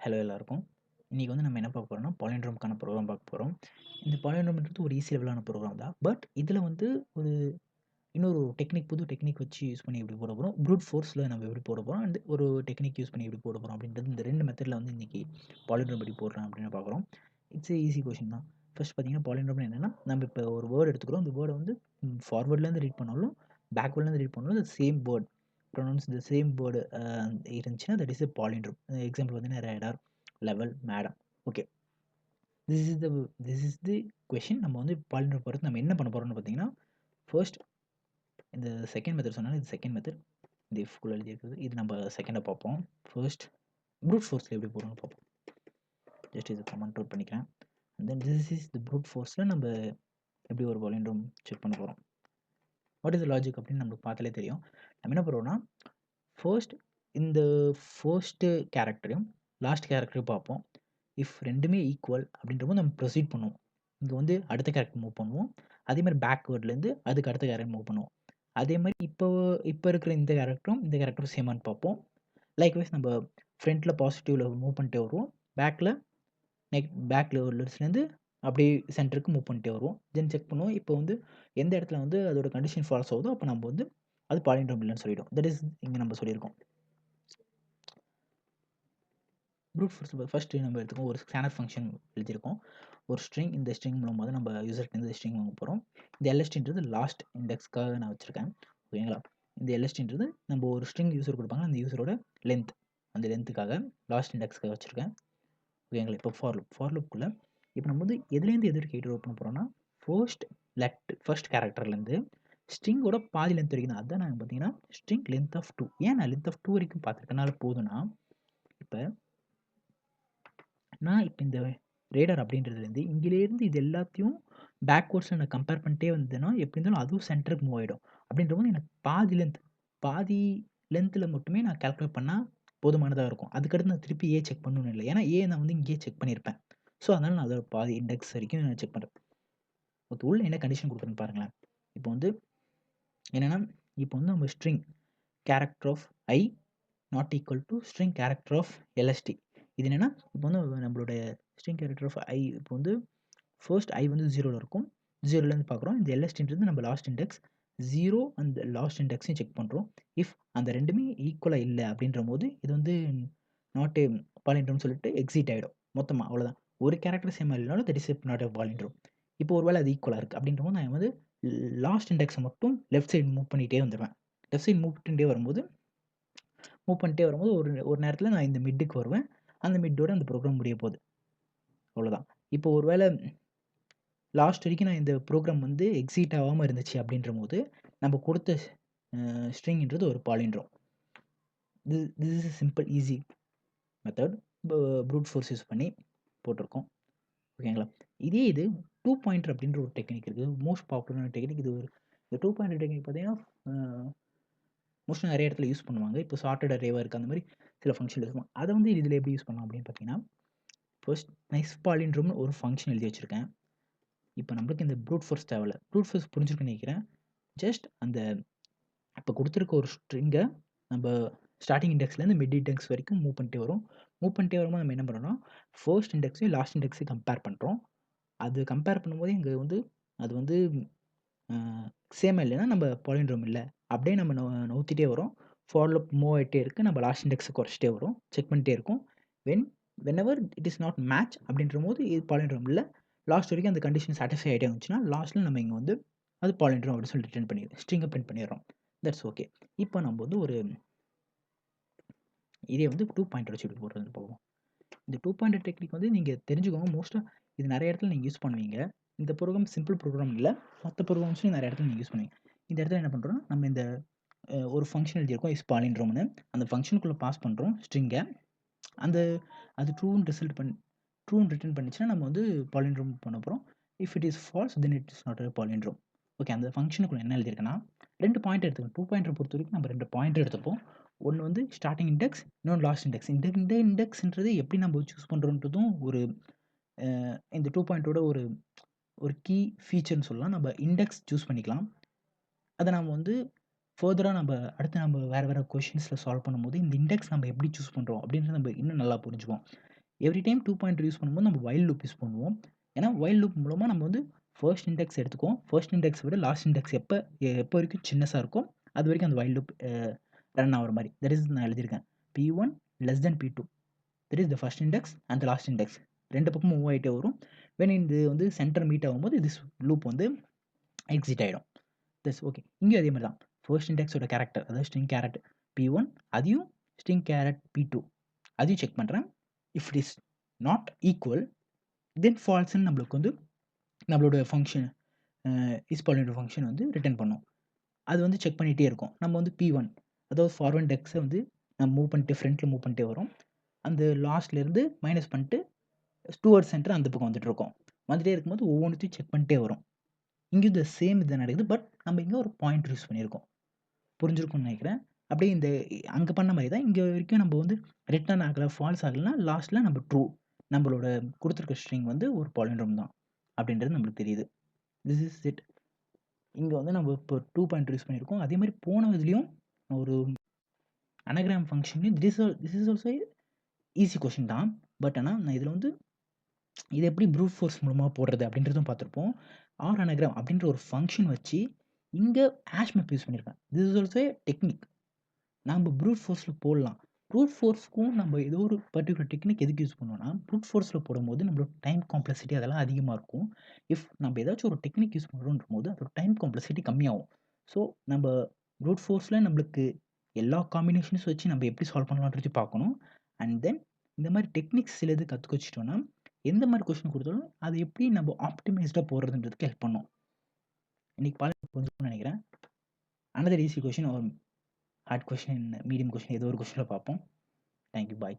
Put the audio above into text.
Hello எல்லாருக்கும். இன்னைக்கு வந்து நம்ம என்ன பார்க்க போறோம்னா, பாலிண்ட்ரோம்க்கான ப்ரோகிராம் பார்க்க போறோம். இந்த பாலிண்ட்ரோம்ன்றது ஒரு ஈஸி லெவலான ப்ரோகிராம் தான். பட் இதில வந்து ஒரு இன்னொரு டெக்னிக் புது டெக்னிக் வச்சு யூஸ் பண்ணி எப்படி போட போறோம், ப்ரூட் ஃபோர்ஸ்ல நம்ம எப்படி போட போறோம், அண்ட் ஒரு டெக்னிக் யூஸ் பண்ணி எப்படி போட போறோம் அப்படின்றது இந்த 2 மெத்தட்ல வந்து இன்னைக்கு பாலிண்ட்ரோம் எப்படி போடுறேன் அப்படின்னு பார்க்குறோம். இட்ஸ் எ ஈஸி கொஸ்டின் தான். ஃபர்ஸ்ட் பார்த்தீங்கன்னா, பாலிண்ட்ரோம்னா என்னன்னா, நம்ம இப்போ ஒரு வேர்ட் எடுத்துக்கிறோம். அந்த வேர்ட வந்து ஃபார்வர்ட்லேருந்து ரீட் பண்ணாலும், பேக்வேர்ட்லேருந்து ரீட் பண்ணாலும் அது same word pronounce the same word இருந்துச்சுன்னா that is a palindrome. Example பார்த்தீங்கன்னா, radar, level, madam. Okay. This is the this is the question. நம்ம வந்து பாலிண்ட்ரோம் போடுறது நம்ம என்ன பண்ண போறோம்னு பார்த்தீங்கன்னா, ஃபர்ஸ்ட் இந்த செகண்ட் மெத்தட் சொன்னாலும் இது செகண்ட் மெத்தட். இந்த இஃப்குள்ள எழுதியிருக்குது. இது நம்ம செகண்டா பார்ப்போம். ஃபர்ஸ்ட் ப்ரூட் ஃபோர்ஸ்ல எப்படி போடுறோம்னு பார்ப்போம். ஜஸ்ட் இத கமெண்ட் அவுட் பண்ணிக்கிறேன். And then this is the brute ஃபோர்ஸ்ல நம்ம எப்படி ஒரு பாலிண்ட்ரோம் செக் பண்ண போறோம். வாட் இஸ் த லாஜிக் அப்படின்னு நமக்கு பார்த்தாலே தெரியும். நம்ம என்ன பண்ணுறோம்னா, ஃபர்ஸ்ட் இந்த ஃபர்ஸ்ட் கேரக்டரையும் லாஸ்ட் கேரக்டரையும் பார்ப்போம். இஃப் 2மே ஈக்குவல் அப்படின்றபோது நம்ம ப்ரொசீட் பண்ணுவோம். இங்க வந்து அடுத்த கேரக்டர் மூவ் பண்ணுவோம். அதே மாரி பேக்வேர்ட்லேருந்து அதுக்கு அடுத்த கேரக்டர் மூவ் பண்ணுவோம். அதே மாரி இப்போ இருக்கிற இந்த கேரக்டரும் சேமான்னு பார்ப்போம். லைக்வைஸ் நம்ம ஃப்ரண்ட்ல பாசிட்டிவ்ல மூவ் பண்ணிட்டே வருவோம். பேக்ல பேக்லேருந்து அப்படியே சென்டருக்கு மூவ் பண்ணிட்டே வருவோம். தென் செக் பண்ணுவோம். இப்போ வந்து எந்த இடத்துல வந்து அதோட கண்டிஷன் ஃபால்ஸ் ஆகுதோ, அப்போ நம்ம வந்து அது பாலிண்ட்ரோம் இல்லன்னு சொல்லிடும். தட் இஸ் இங்க நம்ம சொல்லியிருக்கோம். ப்ரூட் ஃபோர்ஸ் ஃபர்ஸ்ட் நம்ம எடுத்துக்கோம். ஒரு ஸ்கேனர் ஃபங்ஷன் எழுதியிருக்கோம். ஒரு ஸ்ட்ரிங், இந்த ஸ்ட்ரிங் மூலமா தான் நம்ம யூசர்ட்டேருந்து ஸ்ட்ரிங் வாங்க போறோம். இந்த எல்எஸ்டின்றது லாஸ்ட் இண்டெக்ஸ்க்காக நான் வச்சிருக்கேன். ஓகேங்களா? இந்த எல்எஸ்டின்றது நம்ம ஒரு ஸ்ட்ரிங் யூசர் குடுப்பாங்க. அந்த யூசரோட லென்த். அந்த லென்த்துக்காக லாஸ்ட் இண்டெக்ஸ்க்காக வச்சிருக்கேன். ஓகேங்களா? இப்போ ஃபார் லூப்க்குள்ள இப்போ நம்ம வந்து எதுலேருந்து எது வரைக்கும் இட்டரேட் பண்ண போறோம்னா, ஃபர்ஸ்ட் கேரக்டர்லேருந்து ஸ்ட்ரிங்கோட பாதி லென்த் வரைக்கும் தான். அதான் நாங்க பார்த்தீங்கன்னா, ஸ்ட்ரிங் லென்த் ஆஃப் 2. ஏன் நான் லென்த் ஆஃப் 2 வரைக்கும் பார்த்துருக்கனால போதும்னா, இப்ப நான் இப்ப இந்த ரேடார் அப்படின்றதுலேருந்து இங்கேருந்து இது எல்லாத்தையும் பேக்வேர்ட்ஸ்ல நான் கம்பேர் பண்ணிட்டே வந்தேன்னா, எப்படி இருந்தாலும் அதுவும் சென்டருக்கு மூவ் ஆயிடும். அப்படின்றபோது எனக்கு பாதி லென்த்ல மட்டுமே நான் கால்குலேட் பண்ணா போதுமானதா இருக்கும். அதுக்கடுத்து நான் திருப்பி ஏ செக் பண்ணணும்னு இல்ல. ஏன்னா ஏ நான் வந்து இங்கேயே செக் பண்ணியிருப்பேன். ஸோ, அதனால நான் அதோட பாதி இண்டெக்ஸ் வரைக்கும் நான் செக் பண்றேன். ஓகே. உள்ள என்ன கண்டிஷன் குடுக்குறேன்னு பாருங்களேன். இப்போ வந்து என்னன்னா, இப்போ வந்து நம்ம string character of I not equal to string character of LST. இது என்னன்னா, இப்போ வந்து நம்மளுடைய ஸ்ட்ரிங் கேரக்டர் ஆஃப் ஐ இப்போ வந்து ஃபர்ஸ்ட் ஐ வந்து 0ல இருக்கும். 0லேருந்து பார்க்குறோம். இந்த எல்எஸ்டின்றது நம்ம லாஸ்ட் இண்டெக்ஸ். 0 அந்த லாஸ்ட் இண்டெக்ஸையும் செக் பண்ணுறோம். இஃப் அந்த 2மே ஈக்குவலா இல்ல அப்படின்றபோது, இது வந்து நாட் எ பாலிண்ட்ரோம்னு சொல்லிட்டு எக்ஸிட் ஆயிடும். மொத்தமா அவ்வளோதான். ஒரு கேரக்டர் சேமா இல்லனாலும் that is not a palindrome. இப்போ ஒரு வேளை அது ஈக்குவலா இருக்கு அப்படின்றபோது, நான் வந்து லாஸ்ட் இண்டெக்ஸ மட்டும் லெஃப்ட் சைடு மூவ் பண்ணிட்டே வந்துருவேன். லெஃப்ட் சைடு மூவ் பண்ணிட்டே வரும்போது ஒரு ஒரு நேரத்தில நான் இந்த மிட்டுக்கு வருவேன். அந்த மிட்டோட அந்த ப்ரோகிராம் முடிய போகுது. அவ்வளோதான். இப்போ ஒரு வேளை லாஸ்ட் வரைக்கும் நான் இந்த ப்ரோகிராம் வந்து எக்ஸிட் ஆவாம இருந்துச்சு அப்படின்றபோது, நம்ம குடுத்த ஸ்ட்ரிங்ன்றது ஒரு palindrome. This is simple easy method. Fruit force use பண்ணி போட்டிருக்கோம். ஓகேங்களா? இதே இது 2 பாயிண்டர் அப்படின்ற ஒரு டெக்னிக் இருக்கு. மோஸ்ட் பாப்புலரான டெக்னிக் இது. இந்த 2 பாயிண்டர் டெக்னிக் பார்த்தீங்கன்னா, மோஸ்ட்லி நெறைய இடத்துல யூஸ் பண்ணுவாங்க. இப்போ சார்ட்டட் அரேவா இருக்கு. அந்த மாரி சில ஃபங்ஷன் யூஸ் பண்ணுவாங்க. அத வந்து இதில எப்படி யூஸ் பண்ணலாம் அப்படின்னு பார்த்தீங்கன்னா, ஃபர்ஸ்ட் நைஸ் பாலிண்ட்ரோம்னு ஒரு ஃபங்ஷன் எழுதி வச்சிருக்கேன். இப்போ நம்மளுக்கு இந்த ப்ரூட் ஃபோர்ஸ் தேவையில்ல. ப்ரூட் ஃபோர்ஸ் புரிஞ்சிருக்கும்னு நெனைக்கிறேன். ஜஸ்ட் அந்த இப்ப குடுத்திருக்க ஒரு ஸ்ட்ரிங்க நம்ப ஸ்டார்ட்டிங் இண்டெக்ஸ்லேருந்து மிட் இண்டெக்ஸ் வரைக்கும் மூவ் பண்ணிட்டே வரோம். மூவ் பண்ணிட்டே வரும்போது நம்ம என்ன பண்றோம்னா, ஃபர்ஸ்ட் இண்டெக்ஸையும், லாஸ்ட் இண்டெக்ஸையும் கம்பேர் பண்றோம். அது கம்பேர் பண்ணும்போது இங்க வந்து அது வந்து அ சேமா இல்லன்னா நம்ம பாலிண்ட்ரோம் இல்ல. அப்படியே நம்ம நவுத்திட்டே வரோம். ஃபார் லூப் மூவ் ஆயிட்டே இருக்கு. நம்ம லாஸ்ட் இண்டெக்ஸ குறைச்சிட்டே வரோம். செக் பண்ணிட்டே இருக்கோம். வெனெவர் இட் இஸ் நாட் மேட்ச் அப்படின்றபோது இது பாலிண்ட்ரோம் இல்ல. லாஸ்ட் வரைக்கும் அந்த கண்டிஷன் சாட்டிஸ்ஃபை ஆயிட்டே வந்துச்சுன்னா, லாஸ்ட்ல நம்ம இங்க வந்து அது பாலிண்ட்ரோம் அப்படின்னு சொல்லி ரிட்டர்ன் ஸ்ட்ரிங்க பிரிண்ட் பண்ணிடுறோம். That's okay. இப்போ நம்ம வந்து ஒரு இதே வந்து 2 பாயிண்டர் வச்சு எப்படி போடுறதுன்னு பார்ப்போம். இந்த 2 பாயிண்டர் டெக்னிக் வந்து நீங்க தெரிஞ்சுக்கோங்க. மோஸ்ட்டா இது நெறைய இடத்துல நீங்க யூஸ் பண்ணுவீங்க. இந்த ப்ரோகிராம் சிம்பிள் ப்ரோகிராம் இல்ல. மத்த ப்ரோகிராம்ஸ்லயும் நெறைய இடத்துல நீங்க யூஸ் பண்ணுவீங்க. இந்த இடத்துல என்ன பண்றோம்னா, நம்ம இந்த ஒரு ஃபங்ஷன் எழுதியிருக்கோம் இஸ் பாலிண்ட்ரோம்னு. அந்த ஃபங்ஷனுக்குள்ள பாஸ் பண்றோம் ஸ்ட்ரிங்க. அந்த அது ட்ரூன்னு ரிட்டர்ன் பண்ணுச்சுன்னா, நம்ம வந்து பாலிண்ட்ரோம் பண்ண போறோம். If it is false then it is not a palindrome. Okay. அந்த ஃபங்ஷனுக்குள்ள என்ன எழுதியிருக்கேன்னா, 2 பாயிண்டர் எடுத்துக்கணும். 2 பாயிண்டர பொறுத்தவரைக்கும் நம்ம 2 பாயிண்டர் எடுத்துப்போம். ஒண்ணு வந்து ஸ்டார்ட்டிங் இண்டெக்ஸ், இன்னொன்னு லாஸ்ட் இண்டெக்ஸ். இந்த இண்டெக்ஸ்ன்றது எப்படி நம்ம சூஸ் பண்றோன்றதும் ஒரு அ இந்த 2 பாயிண்டரோட ஒரு ஒரு கீ ஃபீச்சர்ன்னு சொல்லலாம். நம்ம இண்டெக்ஸ் சூஸ் பண்ணிக்கலாம். அத நாம வந்து ஃபர்தரா அடுத்து வேற வேற கொஸ்டின்ஸ்ல சால்வ் பண்ணும்போது, இந்த இண்டெக்ஸ் நம்ம எப்படி சூஸ் பண்றோம் அப்படின்றத நம்ம இன்னும் நல்லா புரிஞ்சுப்போம். எவ்ரி டைம் 2 பாயிண்டர் யூஸ் பண்ணும்போது நம்ம வைல் லூப் யூஸ் பண்ணுவோம். ஏன்னா வைல் லூப் மூலமா நம்ம வந்து ஃபர்ஸ்ட் இண்டெக்ஸ் எடுத்துக்குவோம். ஃபர்ஸ்ட் இண்டெக்ஸ் விட லாஸ்ட் இண்டெக்ஸ் எப்போ வரைக்கும் சின்னசா இருக்கோ, அது வரைக்கும் அந்த வைல் லூப் ரன் ஆகுற மாரி. தட் இஸ் நான் எழுதியிருக்கேன். P1 less then P2. That is the first index and the last index. 2 பக்கமும் மூவ் ஆயிட்டே வரும். வென் இது வந்து சென்டர் மீட் ஆகும்போது திஸ் லூப் வந்து எக்ஸிட் ஆயிடும். This okay. இங்கேயும் அதே மாரி தான். ஃபர்ஸ்ட் இண்டெக்ஸோட கேரக்டர் அதாவது ஸ்ட்ரிங் கேரட் P1 அதையும் ஸ்ட்ரிங் கேரட் P2 அதையும் செக் பண்றேன். If it is not equal then ஃபால்ஸ்ன்னு நம்மளுக்கு வந்து நம்மளோட ஃபங்ஷன் இஸ் ஃபங்ஷன் வந்து ரிட்டர்ன் பண்ணும். அது வந்து செக் பண்ணிகிட்டே இருக்கும். நம்ம வந்து P1 அதாவது ஃபார்வர்ட் டெக்ஸை வந்து நம்ம மூவ் பண்ணிட்டு ஃப்ரண்ட்டில் மூவ் பண்ணிட்டே வரோம். அந்த லாஸ்ட்லேருந்து மைனஸ் பண்ணிட்டு டுவர்ட்ஸ் சென்டர் அந்த பக்கம் வந்துட்டுருக்கோம். வந்துட்டே இருக்கும்போது ஒவ்வொன்றுத்தையும் செக் பண்ணிட்டே வரும். இங்கேயும் இந்த சேம் இது நடக்குது. பட் நம்ம இங்கே ஒரு பாயிண்ட் யூஸ் பண்ணியிருக்கோம். புரிஞ்சிருக்கும்னு நினைக்கிறேன். அப்படியே இந்த அங்கே பண்ண மாதிரி தான் இங்கே வரைக்கும் நம்ம வந்து ரிட்டர்ன் ஆகலை ஃபால்ஸ் ஆகலைன்னா லாஸ்ட்டில் நம்ம ட்ரூ நம்மளோட கொடுத்துருக்க ஸ்ட்ரிங் வந்து ஒரு பாலிண்ட்ரோம் தான் அப்படின்றது நம்மளுக்கு தெரியுது. This is it. இங்கே வந்து நம்ம இப்போ 2 பாயிண்டர் யூஸ் பண்ணியிருக்கோம். அதே மாதிரி போன இதுலேயும் ஒரு anagram function this is also easy question தான். பட் ஆனால் நான் இதில் வந்து இது எப்படி ப்ரூட் ஃபோர்ஸ் மூலமாக போடுறது அப்படின்றதும் பார்த்துருப்போம். ஆர் அனகிராம் அப்படின்ற ஒரு ஃபங்க்ஷன் வச்சு இங்கே ஹேஷ் மேப் யூஸ் பண்ணியிருக்கேன். This is also technique. நம்ம ப்ரூட் ஃபோர்ஸில் போடலாம். ப்ரூட் ஃபோர்ஸ்க்கும் நம்ம ஏதோ ஒரு பர்டிகுலர் டெக்னிக் எதுக்கு யூஸ் பண்ணுவோம்னா, ப்ரூட் ஃபோர்ஸில் போடும்போது நம்மளோட டைம் காம்ப்ளெக்சிட்டி அதெல்லாம் அதிகமாக இருக்கும். இஃப் நம்ம ஏதாச்சும் ஒரு டெக்னிக் யூஸ் பண்ணுறோன்றபோது அதோட டைம் காம்ப்ளெக்சிட்டி கம்மியாகும். ஸோ நம்ம ப்ரூட் ஃபோர்ஸில் நம்மளுக்கு எல்லா காம்பினேஷன்ஸ் வச்சு நம்ம எப்படி சால்வ் பண்ணலான்றது பார்க்கணும். அண்ட் தென் இந்த மாதிரி டெக்னிக்ஸ் சிலது கற்றுக்க வச்சுட்டோம்னா எந்த மாதிரி கொஸ்டின் கொடுத்தாலும் அது எப்படி நம்ம ஆப்டிமைஸ்டாக போடுறதுன்றதுக்கு ஹெல்ப் பண்ணும். இன்னைக்கு புரிஞ்சுக்கணும்னு நினைக்கிறேன். அனதர் ஈஸி கொஸ்டின் ஒரு ஹார்ட் கொஸ்டின், மீடியம் கொஸ்டின் ஏதோ ஒரு கொஸ்டினில் பார்ப்போம். தேங்க்யூ. பாய்.